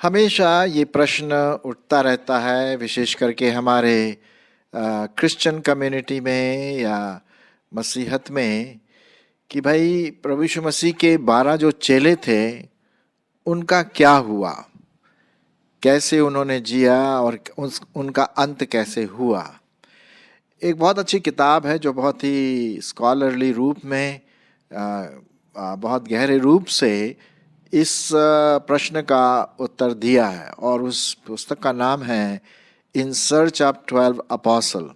हमेशा ये प्रश्न उठता रहता है, विशेष करके हमारे क्रिश्चियन कम्युनिटी में या मसीहत में, कि भाई प्रभु यीशु मसीह के 12 जो चेले थे उनका क्या हुआ, कैसे उन्होंने जिया और उनका अंत कैसे हुआ। एक बहुत अच्छी किताब है जो बहुत ही स्कॉलरली रूप में बहुत गहरे रूप से इस प्रश्न का उत्तर दिया है, और उस पुस्तक का नाम है in search of 12 apostle.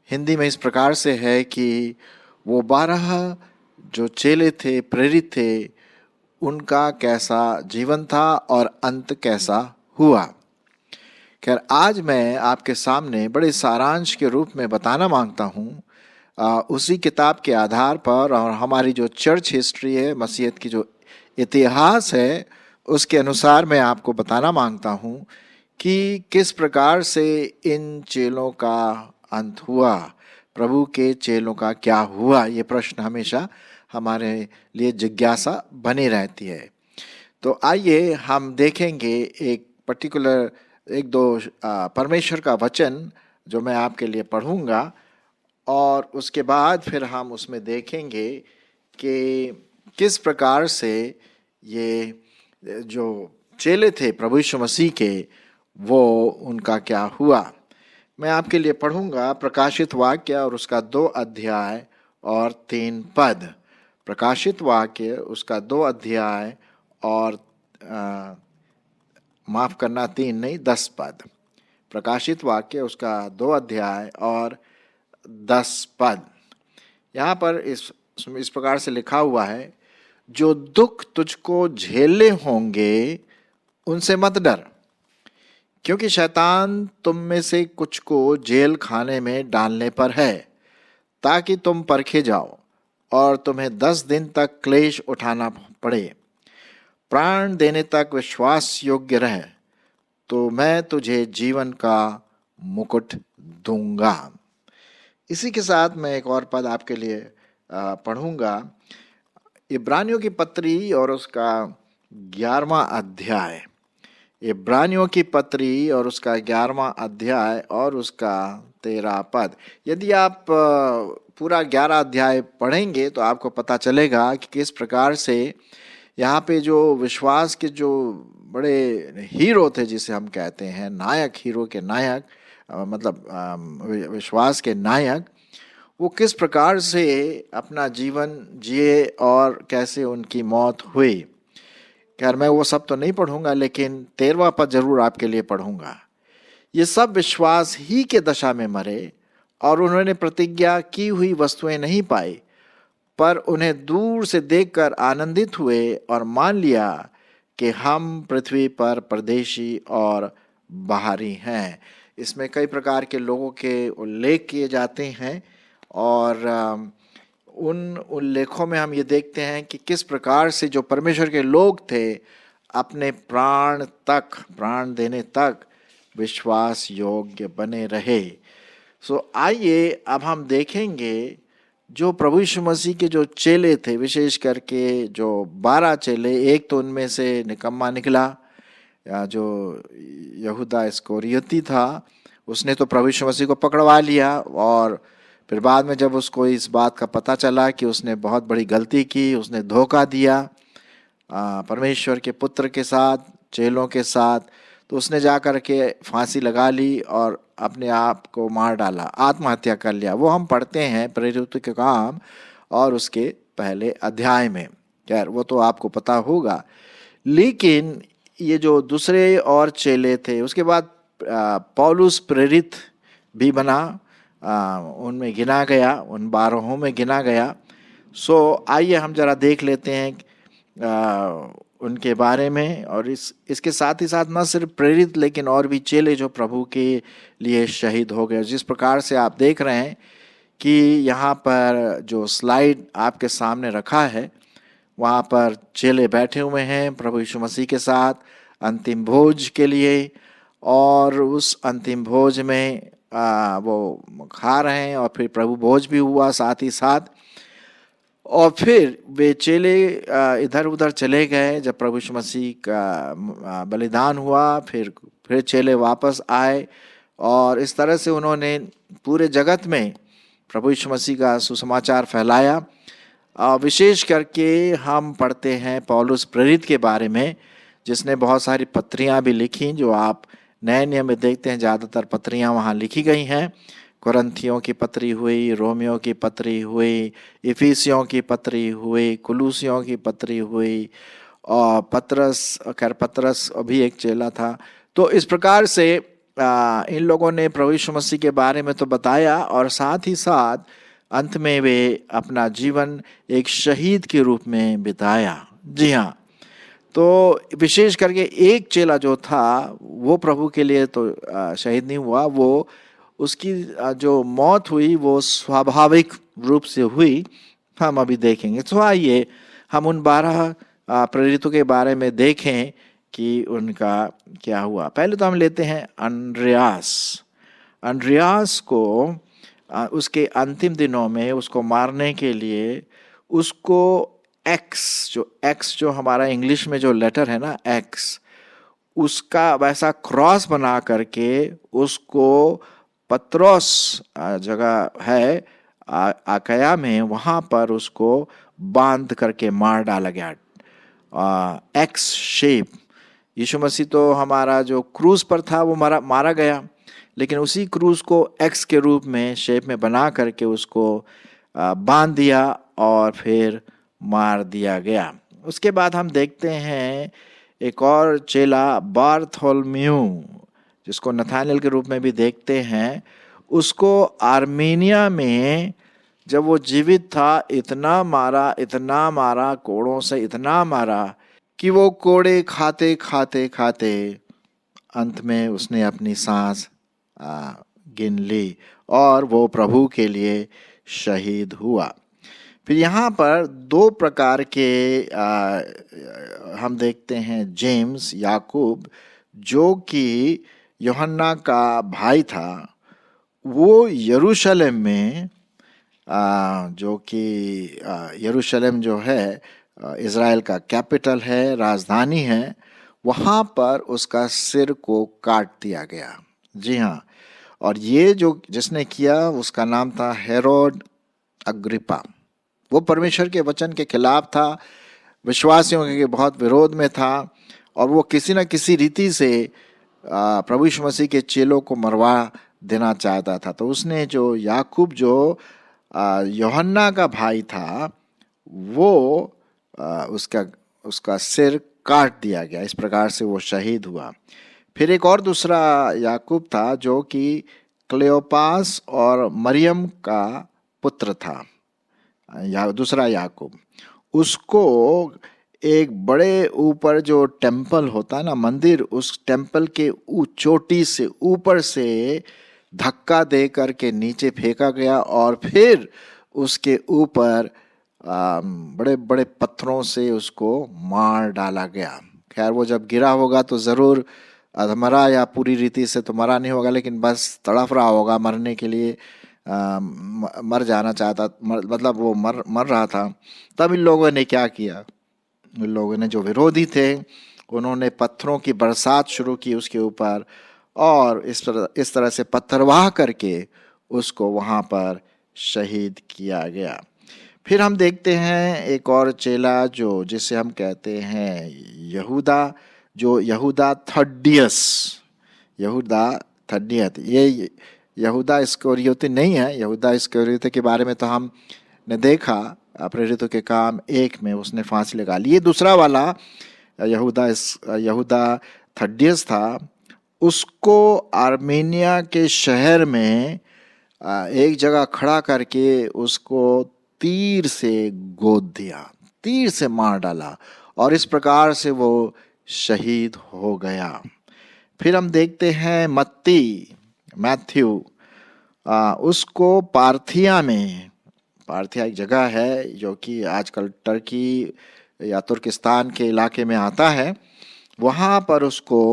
Hindi में इस प्रकार से है कि वो 12 जो चेले थे, प्रेरित थे, उनका कैसा जीवन था और अंत कैसा हुआ। खैर, आज मैं आपके सामने बड़े सारांश के रूप में बताना मांगता हूँ उसी किताब के आधार पर, और हमारी जो चर्च हिस्ट्री है, मसीहत की जो इतिहास है, उसके अनुसार मैं आपको बताना मांगता हूँ कि किस प्रकार से इन चेलों का अंत हुआ, प्रभु के चेलों का क्या हुआ। ये प्रश्न हमेशा हमारे लिए जिज्ञासा बनी रहती है। तो आइए हम देखेंगे एक पर्टिकुलर एक दो परमेश्वर का वचन जो मैं आपके लिए पढ़ूंगा, और उसके बाद फिर हम उसमें देखेंगे कि किस प्रकार से ये जो चेले थे प्रभु यीशु मसीह के, वो उनका क्या हुआ। मैं आपके लिए पढ़ूंगा प्रकाशित वाक्य और उसका 2 अध्याय और 3 पद। प्रकाशित वाक्य उसका 2 अध्याय और माफ करना 3 नहीं 10 पद। प्रकाशित वाक्य उसका 2 अध्याय और 10 पद। यहाँ पर इस प्रकार से लिखा हुआ है, जो दुख तुझको झेलने होंगे उनसे मत डर, क्योंकि शैतान तुम में से कुछ को जेल खाने में डालने पर है, ताकि तुम परखे जाओ और तुम्हें 10 दिन तक क्लेश उठाना पड़े। प्राण देने तक विश्वास योग्य रहे तो मैं तुझे जीवन का मुकुट दूंगा। इसी के साथ मैं एक और पद आपके लिए पढ़ूंगा, इब्रानियों की पत्री और उसका 11वां अध्याय। इब्रानियों की पत्री और उसका 11वां अध्याय और उसका 13 पद। यदि आप पूरा 11 अध्याय पढ़ेंगे तो आपको पता चलेगा कि किस प्रकार से यहाँ पे जो विश्वास के जो बड़े हीरो थे, जिसे हम कहते हैं नायक, हीरो के नायक, मतलब विश्वास के नायक, वो किस प्रकार से अपना जीवन जिए और कैसे उनकी मौत हुई। खैर, मैं वो सब तो नहीं पढ़ूंगा, लेकिन 13वां पद जरूर आपके लिए पढ़ूंगा। ये सब विश्वास ही के दशा में मरे और उन्होंने प्रतिज्ञा की हुई वस्तुएं नहीं पाई, पर उन्हें दूर से देखकर आनंदित हुए और मान लिया कि हम पृथ्वी पर परदेशी और बाहरी हैं। इसमें कई प्रकार के लोगों के उल्लेख किए जाते हैं, और उन उल्लेखों में हम ये देखते हैं कि किस प्रकार से जो परमेश्वर के लोग थे अपने प्राण देने तक विश्वास योग्य बने रहे। सो आइए अब हम देखेंगे जो प्रभु यीशु मसीह के जो चेले थे, विशेष करके जो 12 चेले, एक तो उनमें से निकम्मा निकला, जो यहूदा इस्करियोती था, उसने तो प्रभु यीशु मसीह को पकड़वा लिया, और फिर बाद में जब उसको इस बात का पता चला कि उसने बहुत बड़ी गलती की, उसने धोखा दिया परमेश्वर के पुत्र के साथ, चेलों के साथ, तो उसने जा कर के फांसी लगा ली और अपने आप को मार डाला, आत्महत्या कर लिया। वो हम पढ़ते हैं प्रेरितों के काम और उसके पहले अध्याय में। खैर, वो तो आपको पता होगा। लेकिन ये जो दूसरे और चेले थे, उसके बाद पौलुस प्रेरित भी बना, उनमें गिना गया, उन 12 में गिना गया। सो आइए हम जरा देख लेते हैं उनके बारे में, और इसके साथ ही साथ न सिर्फ प्रेरित लेकिन और भी चेले जो प्रभु के लिए शहीद हो गए। जिस प्रकार से आप देख रहे हैं कि यहाँ पर जो स्लाइड आपके सामने रखा है, वहाँ पर चेले बैठे हुए हैं प्रभु यीशु मसीह के साथ अंतिम भोज के लिए, और उस अंतिम भोज में वो खा रहे हैं और फिर प्रभु भोज भी हुआ साथ ही साथ। और फिर वे चेले इधर उधर चले गए। जब प्रभु यीशु मसीह का बलिदान हुआ, फिर चेले वापस आए और इस तरह से उन्होंने पूरे जगत में प्रभु यीशु मसीह का सुसमाचार फैलाया। विशेष करके हम पढ़ते हैं पौलुस प्रेरित के बारे में, जिसने बहुत सारी पत्रियां भी लिखी, जो आप नए नियम में देखते हैं ज़्यादातर पत्रियां वहाँ लिखी गई हैं। कुरिन्थियों की पत्री हुई, रोमियो की पत्री हुई, इफिसियों की पत्री हुई, कुलूसियों की पत्री हुई, और पतरस भी एक चेला था। तो इस प्रकार से इन लोगों ने प्रभु यीशु मसीह के बारे में तो बताया, और साथ ही साथ अंत में वे अपना जीवन एक शहीद के रूप में बिताया। जी हाँ, तो विशेष करके एक चेला जो था वो प्रभु के लिए तो शहीद नहीं हुआ, वो उसकी जो मौत हुई वो स्वाभाविक रूप से हुई, हम अभी देखेंगे। तो आइए हम उन 12 प्रेरितों के बारे में देखें कि उनका क्या हुआ। पहले तो हम लेते हैं अंद्रियास को उसके अंतिम दिनों में उसको मारने के लिए उसको एक्स जो हमारा इंग्लिश में जो लेटर है ना, एक्स, उसका वैसा क्रॉस बना करके उसको पत्रोस जगह है आकाया में, वहाँ पर उसको बांध करके मार डाला गया। X shape. यीशु मसीह तो हमारा जो क्रूज पर था वो मारा गया, लेकिन उसी क्रूज को एक्स के रूप में शेप में बना करके उसको बांध दिया और फिर मार दिया गया। उसके बाद हम देखते हैं एक और चेला बार्थोलोम्यू, जिसको नथानिएल के रूप में भी देखते हैं। उसको आर्मेनिया में जब वो जीवित था इतना मारा कोड़ों से, इतना मारा कि वो कोड़े खाते खाते खाते अंत में उसने अपनी सांस गिन ली और वो प्रभु के लिए शहीद हुआ। फिर यहाँ पर 2 प्रकार के हम देखते हैं। जेम्स, याकूब, जो कि यूहन्ना का भाई था, वो यरूशलेम में जो कि यरूशलेम जो है इज़राइल का कैपिटल है, राजधानी है, वहाँ पर उसका सिर को काट दिया गया। जी हाँ, और ये जो जिसने किया उसका नाम था हेरोद अग्रिप्पा। वो परमेश्वर के वचन के खिलाफ था, विश्वासियों के बहुत विरोध में था, और वो किसी न किसी रीति से प्रभु यीशु मसीह के चेलों को मरवा देना चाहता था। तो उसने जो याकूब जो यूहन्ना का भाई था, वो उसका सिर काट दिया गया। इस प्रकार से वो शहीद हुआ। फिर एक और दूसरा याकूब था जो कि क्लेओपास और मरियम का पुत्र था, दूसरा याकूब। उसको एक बड़े ऊपर जो टेम्पल होता है ना, मंदिर, उस टेम्पल के चोटी से ऊपर से धक्का दे करके नीचे फेंका गया और फिर उसके ऊपर बड़े बड़े पत्थरों से उसको मार डाला गया। खैर, वो जब गिरा होगा तो ज़रूर अधमरा, या पूरी रीति से तो मरा नहीं होगा, लेकिन बस तड़फ रहा होगा मरने के लिए, मर जाना चाहता, मतलब वो मर रहा था। तब इन लोगों ने क्या किया? इन लोगों ने, जो विरोधी थे, उन्होंने पत्थरों की बरसात शुरू की उसके ऊपर, और इस तरह से पत्थरवाह करके उसको वहाँ पर शहीद किया गया। फिर हम देखते हैं एक और चेला जिसे हम कहते हैं यहूदा, जो यहूदा थड्डियत। ये यहूदा इस्करियोती नहीं है। यहूदा इस्करियोती के बारे में तो हमने देखा प्रेरितों के काम 1 में, उसने फांसी लगा ली। ये दूसरा वाला यहूदा थड्डियत था। उसको आर्मेनिया के शहर में एक जगह खड़ा करके उसको तीर से गोद दिया, तीर से मार डाला, और इस प्रकार से वो शहीद हो गया। फिर हम देखते हैं मैथ्यू, उसको पार्थिया एक जगह है जो कि आजकल टर्की या तुर्किस्तान के इलाके में आता है, वहाँ पर उसको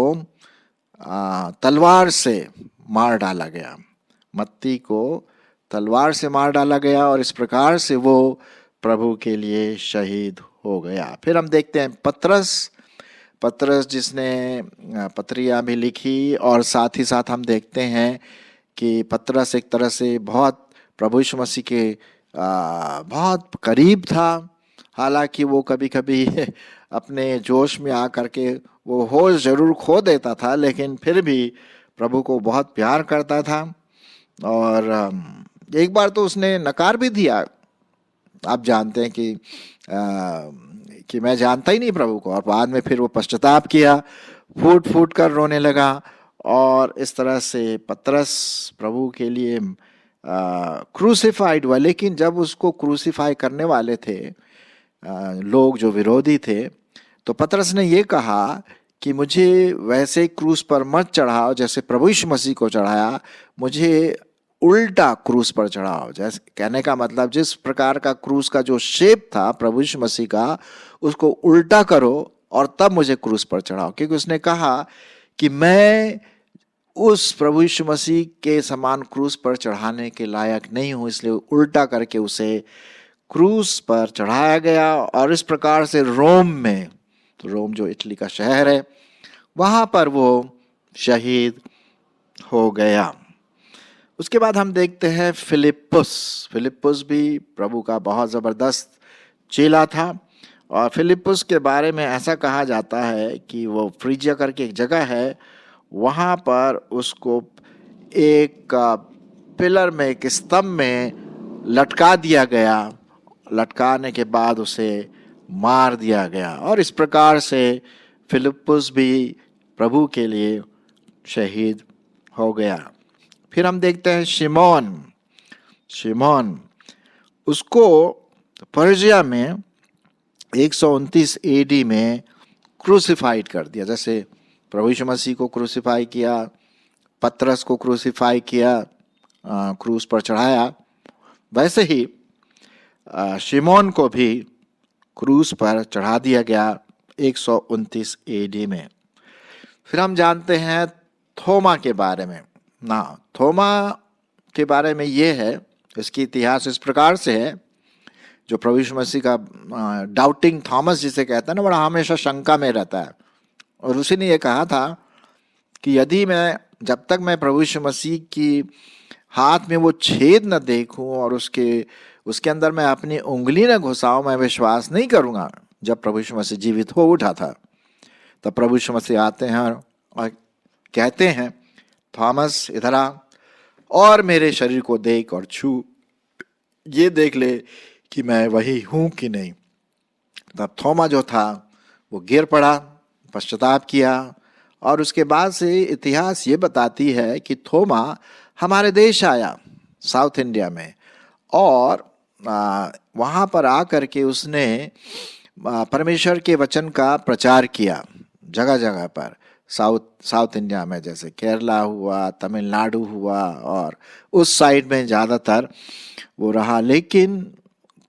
तलवार से मार डाला गया। मत्ती को तलवार से मार डाला गया और इस प्रकार से वो प्रभु के लिए शहीद हो गया। फिर हम देखते हैं पतरस जिसने पत्रियां भी लिखी, और साथ ही साथ हम देखते हैं कि पतरस एक तरह से बहुत प्रभु यीशु मसीह के बहुत करीब था। हालांकि वो कभी कभी अपने जोश में आकर के वो होश जरूर खो देता था, लेकिन फिर भी प्रभु को बहुत प्यार करता था। और एक बार तो उसने नकार भी दिया, आप जानते हैं कि मैं जानता ही नहीं प्रभु को, और बाद में फिर वो पश्चाताप किया, फूट फूट कर रोने लगा। और इस तरह से पतरस प्रभु के लिए क्रूसिफाइड हुआ। लेकिन जब उसको क्रूसिफाई करने वाले थे लोग जो विरोधी थे, तो पतरस ने ये कहा कि मुझे वैसे क्रूस पर मत चढ़ाओ जैसे प्रभु यीशु मसीह को चढ़ाया, मुझे उल्टा क्रूस पर चढ़ाओ। जैसे कहने का मतलब जिस प्रकार का क्रूस का जो शेप था प्रभु यीशु मसीह का, उसको उल्टा करो और तब मुझे क्रूस पर चढ़ाओ। क्योंकि उसने कहा कि मैं उस प्रभु यीशु मसीह के समान क्रूस पर चढ़ाने के लायक नहीं हूं, इसलिए उल्टा करके उसे क्रूस पर चढ़ाया गया। और इस प्रकार से रोम में, तो रोम जो इटली का शहर है, वहां पर वो शहीद हो गया। उसके बाद हम देखते हैं फिलिप्पुस भी प्रभु का बहुत ज़बरदस्त चेला था। और फिलिप्पुस के बारे में ऐसा कहा जाता है कि वो फ्रीजिया करके एक जगह है, वहाँ पर उसको एक पिलर में, एक स्तंभ में लटका दिया गया। लटकाने के बाद उसे मार दिया गया, और इस प्रकार से फिलिप्पुस भी प्रभु के लिए शहीद हो गया। फिर हम देखते हैं शिमोन, उसको पर्जिया में 129 एडी में क्रूसिफाइड कर दिया। जैसे प्रभु यीशु मसीह को क्रूसिफाई किया, पतरस को क्रूसिफाई किया, क्रूस पर चढ़ाया, वैसे ही शिमोन को भी क्रूस पर चढ़ा दिया गया 129 एडी में। फिर हम जानते हैं थोमा के बारे में। थोमा के बारे में ये है, इसकी इतिहास इस प्रकार से है, जो प्रभु यीशु मसीह का डाउटिंग थॉमस जिसे कहता है ना, बड़ा हमेशा शंका में रहता है। और उसी ने ये कहा था कि यदि जब तक मैं प्रभु यीशु मसीह की हाथ में वो छेद न देखूं और उसके अंदर मैं अपनी उंगली न घुसाऊं, मैं विश्वास नहीं करूंगा। जब प्रभु यीशु मसीह जीवित हो उठा था, तब प्रभु यीशु मसीह आते हैं और कहते हैं, थॉमस इधर आ और मेरे शरीर को देख और छू, ये देख ले कि मैं वही हूं कि नहीं। तब थोमा जो था वो गिर पड़ा, पश्चाताप किया। और उसके बाद से इतिहास ये बताती है कि थोमा हमारे देश आया, साउथ इंडिया में, और वहाँ पर आकर के उसने परमेश्वर के वचन का प्रचार किया जगह जगह पर, साउथ इंडिया में, जैसे केरला हुआ, तमिलनाडु हुआ, और उस साइड में ज़्यादातर वो रहा। लेकिन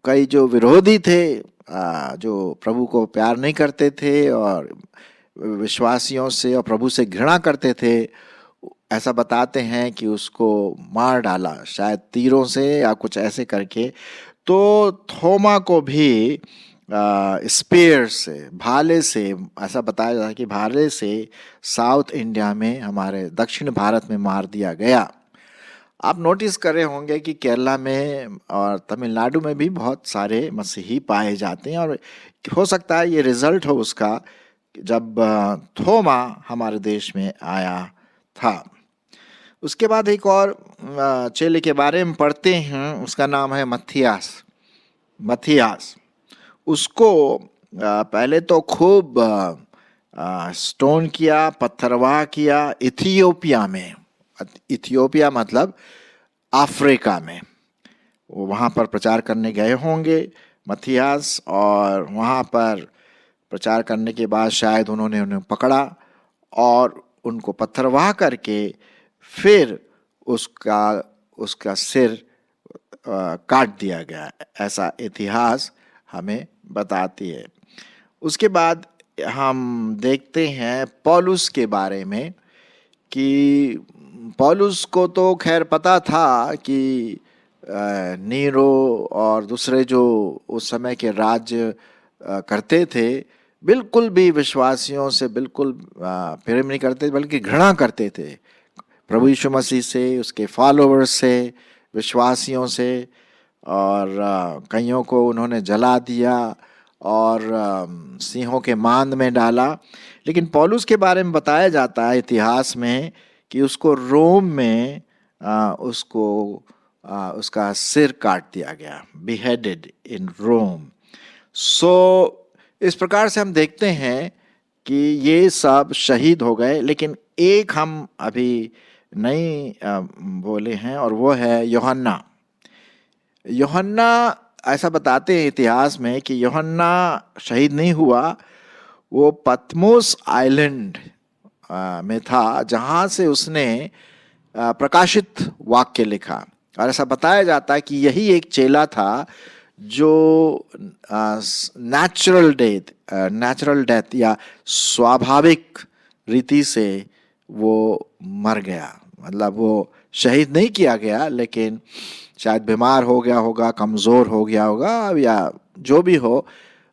कई जो विरोधी थे, जो प्रभु को प्यार नहीं करते थे और विश्वासियों से और प्रभु से घृणा करते थे, ऐसा बताते हैं कि उसको मार डाला, शायद तीरों से या कुछ ऐसे करके। तो थोमा को भी स्पेयर से, भाले से, ऐसा बताया जाता है कि भाले से साउथ इंडिया में, हमारे दक्षिण भारत में मार दिया गया। आप नोटिस कर रहे होंगे कि केरला में और तमिलनाडु में भी बहुत सारे मसीही पाए जाते हैं, और हो सकता है ये रिजल्ट हो उसका जब थोमा हमारे देश में आया था। उसके बाद एक और चेले के बारे में पढ़ते हैं, उसका नाम है मथियास। उसको पहले तो खूब स्टोन किया, पत्थरवाह किया इथियोपिया में। इथियोपिया मतलब अफ्रीका में। वो वहाँ पर प्रचार करने गए होंगे मथियास, और वहाँ पर प्रचार करने के बाद शायद उन्हें पकड़ा और उनको पत्थरवाह करके फिर उसका सिर काट दिया गया, ऐसा इतिहास हमें बताती है। उसके बाद हम देखते हैं पौलुस के बारे में कि पौलुस को तो खैर पता था कि नीरो और दूसरे जो उस समय के राज्य करते थे, बिल्कुल भी विश्वासियों से बिल्कुल प्रेम नहीं करते, बल्कि घृणा करते थे प्रभु यीशु मसीह से, उसके फॉलोअर्स से, विश्वासियों से। और कईयों को उन्होंने जला दिया और सिंहों के मांद में डाला। लेकिन पौलुस के बारे में बताया जाता है इतिहास में कि उसको रोम में उसका सिर काट दिया गया, बिहेडेड इन रोम। सो इस प्रकार से हम देखते हैं कि ये सब शहीद हो गए। लेकिन एक हम अभी नहीं बोले हैं, और वो है यूहन्ना। यूहन्ना, ऐसा बताते हैं इतिहास में कि यूहन्ना शहीद नहीं हुआ, वो पतमोस आइलैंड में था, जहाँ से उसने प्रकाशित वाक्य लिखा। और ऐसा बताया जाता है कि यही एक चेला था जो नेचुरल डेथ या स्वाभाविक रीति से वो मर गया। मतलब वो शहीद नहीं किया गया, लेकिन शायद बीमार हो गया होगा, कमज़ोर हो गया होगा, या जो भी हो,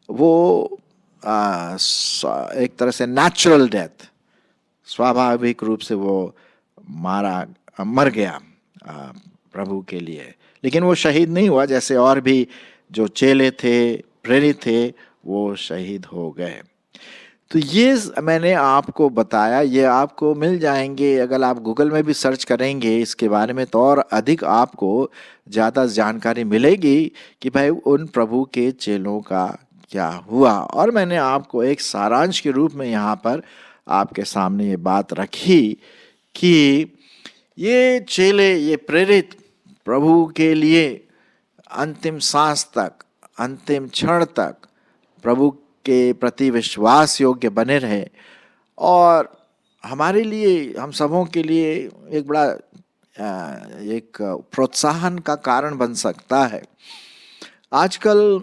वो एक तरह से नेचुरल डेथ, स्वाभाविक रूप से वो मर गया प्रभु के लिए। लेकिन वो शहीद नहीं हुआ, जैसे और भी जो चेले थे, प्रेरित थे, वो शहीद हो गए। तो ये मैंने आपको बताया, ये आपको मिल जाएंगे अगर आप गूगल में भी सर्च करेंगे इसके बारे में, तो और अधिक आपको ज़्यादा जानकारी मिलेगी कि भाई उन प्रभु के चेलों का क्या हुआ। और मैंने आपको एक सारांश के रूप में यहाँ पर आपके सामने ये बात रखी कि ये चेले, ये प्रेरित प्रभु के लिए अंतिम सांस तक, अंतिम क्षण तक प्रभु के प्रति विश्वास योग्य बने रहे। और हमारे लिए, हम सबों के लिए एक बड़ा एक प्रोत्साहन का कारण बन सकता है। आजकल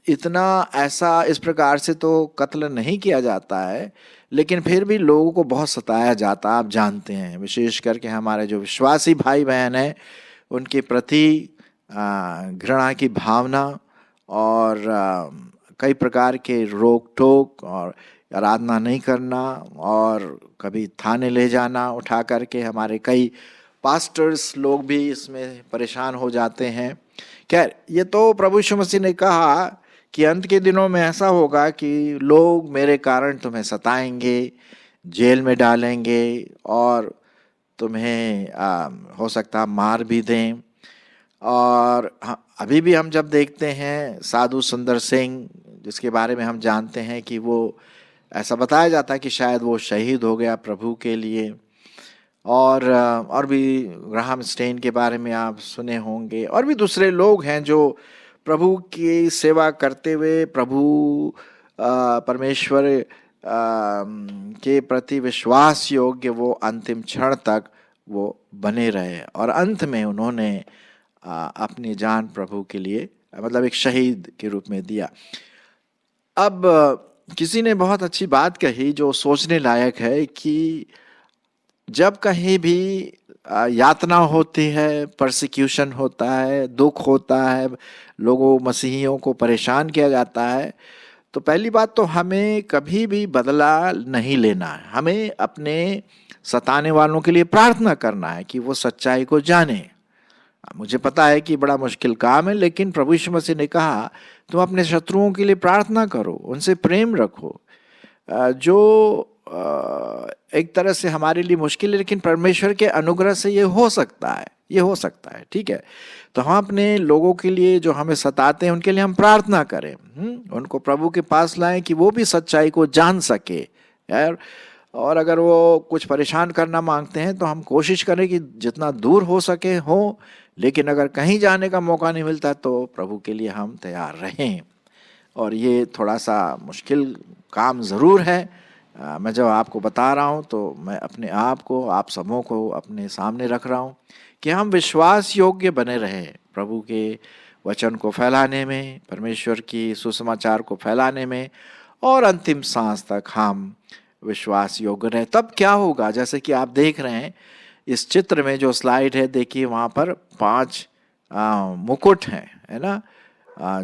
इतना ऐसा इस प्रकार से तो कत्ल नहीं किया जाता है, लेकिन फिर भी लोगों को बहुत सताया जाता है, आप जानते हैं। विशेष करके हमारे जो विश्वासी भाई बहन हैं, उनके प्रति घृणा की भावना और कई प्रकार के रोक टोक और आराधना नहीं करना, और कभी थाने ले जाना उठा करके। हमारे कई पास्टर्स लोग भी इसमें परेशान हो जाते हैं। खैर, ये तो प्रभु यीशु मसीह ने कहा कि अंत के दिनों में ऐसा होगा कि लोग मेरे कारण तुम्हें सताएंगे, जेल में डालेंगे, और तुम्हें हो सकता है मार भी दें। और अभी भी हम जब देखते हैं साधु सुंदर सिंह, जिसके बारे में हम जानते हैं कि वो, ऐसा बताया जाता है कि शायद वो शहीद हो गया प्रभु के लिए। और भी ग्राहम स्टेन के बारे में आप सुने होंगे, और भी दूसरे लोग हैं जो प्रभु की सेवा करते हुए प्रभु परमेश्वर के प्रति विश्वास योग्य वो अंतिम क्षण तक वो बने रहे, और अंत में उन्होंने अपनी जान प्रभु के लिए, मतलब एक शहीद के रूप में दिया। अब किसी ने बहुत अच्छी बात कही जो सोचने लायक है कि जब कहीं भी यातना होती है, परसिक्यूशन होता है, दुख होता है, लोगों मसीहियों को परेशान किया जाता है, तो पहली बात तो हमें कभी भी बदला नहीं लेना है। हमें अपने सताने वालों के लिए प्रार्थना करना है कि वो सच्चाई को जाने। मुझे पता है कि बड़ा मुश्किल काम है, लेकिन प्रभु यीशु मसीह ने कहा तुम अपने शत्रुओं के लिए प्रार्थना करो, उनसे प्रेम रखो। जो एक तरह से हमारे लिए मुश्किल है, लेकिन परमेश्वर के अनुग्रह से ये हो सकता है, ये हो सकता है। ठीक है, तो हम अपने लोगों के लिए जो हमें सताते हैं उनके लिए हम प्रार्थना करें, उनको प्रभु के पास लाएं कि वो भी सच्चाई को जान सके यार। और अगर वो कुछ परेशान करना मांगते हैं तो हम कोशिश करें कि जितना दूर हो सके हो, लेकिन अगर कहीं जाने का मौका नहीं मिलता तो प्रभु के लिए हम तैयार रहें। और ये थोड़ा सा मुश्किल काम ज़रूर है। मैं जब आपको बता रहा हूँ तो मैं अपने आप को, आप सबों को अपने सामने रख रहा हूँ कि हम विश्वास योग्य बने रहें प्रभु के वचन को फैलाने में, परमेश्वर की सुसमाचार को फैलाने में, और अंतिम सांस तक हम विश्वास योग्य रहें। तब क्या होगा, जैसे कि आप देख रहे हैं इस चित्र में जो स्लाइड है देखिए, वहाँ पर 5 मुकुट हैं, है ना,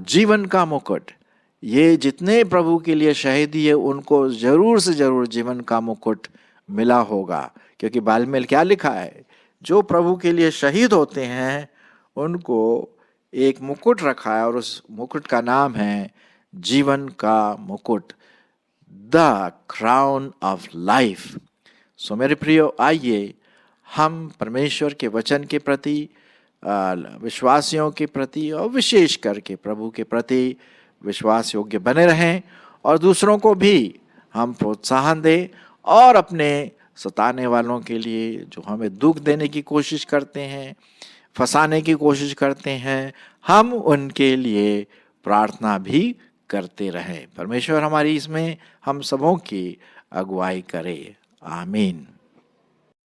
जीवन का मुकुट। ये जितने प्रभु के लिए शहीद हुए उनको जरूर से जरूर जीवन का मुकुट मिला होगा, क्योंकि बाइबल में क्या लिखा है, जो प्रभु के लिए शहीद होते हैं उनको एक मुकुट रखा है और उस मुकुट का नाम है जीवन का मुकुट, द क्राउन ऑफ लाइफ। सो मेरे प्रियो, आइए हम परमेश्वर के वचन के प्रति, विश्वासियों के प्रति और विशेष करके प्रभु के प्रति विश्वास योग्य बने रहें और दूसरों को भी हम प्रोत्साहन दें, और अपने सताने वालों के लिए जो हमें दुख देने की कोशिश करते हैं, फंसाने की कोशिश करते हैं, हम उनके लिए प्रार्थना भी करते रहें। परमेश्वर हमारी इसमें हम सबों की अगुवाई करे। आमीन।